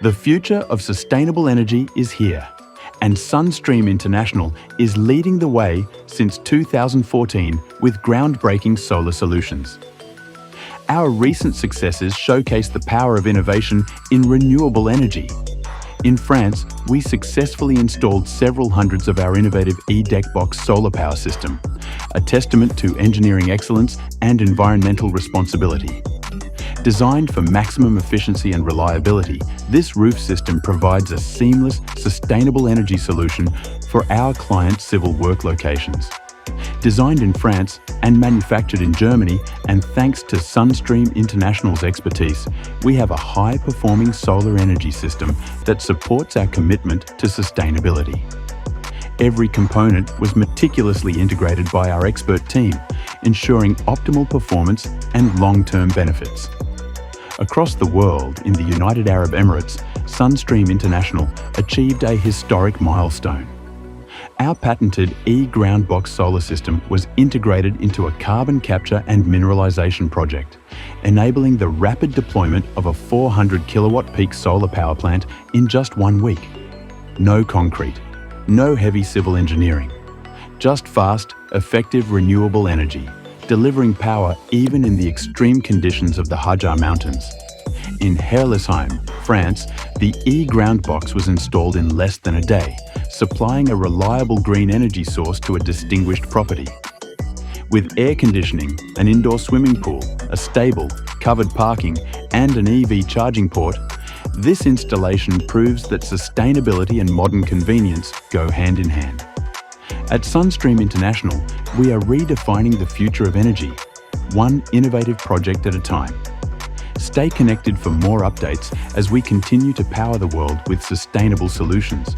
The future of sustainable energy is here, and Sunstream International is leading the way since 2014 with groundbreaking solar solutions. Our recent successes showcase the power of innovation in renewable energy. In France, we successfully installed several hundreds of our innovative e-DeckBox solar power system, a testament to engineering excellence and environmental responsibility. Designed for maximum efficiency and reliability, this roof system provides a seamless, sustainable energy solution for our clients' civil work locations. Designed in France and manufactured in Germany, and thanks to Sunstream International's expertise, we have a high-performing solar energy system that supports our commitment to sustainability. Every component was meticulously integrated by our expert team, ensuring optimal performance and long-term benefits. Across the world, in the United Arab Emirates, Sunstream International achieved a historic milestone. Our patented e-GROUNDBOX solar system was integrated into a carbon capture and mineralization project, enabling the rapid deployment of a 400 kilowatt peak solar power plant in just 1 week. No concrete, no heavy civil engineering, just fast, effective renewable energy, delivering power even in the extreme conditions of the Hajar Mountains. In Herrlisheim, France, the e-GROUNDBOX was installed in less than a day, supplying a reliable green energy source to a distinguished property. With air conditioning, an indoor swimming pool, a stable, covered parking, and an EV charging port, this installation proves that sustainability and modern convenience go hand in hand. At Sunstream International, we are redefining the future of energy, one innovative project at a time. Stay connected for more updates as we continue to power the world with sustainable solutions.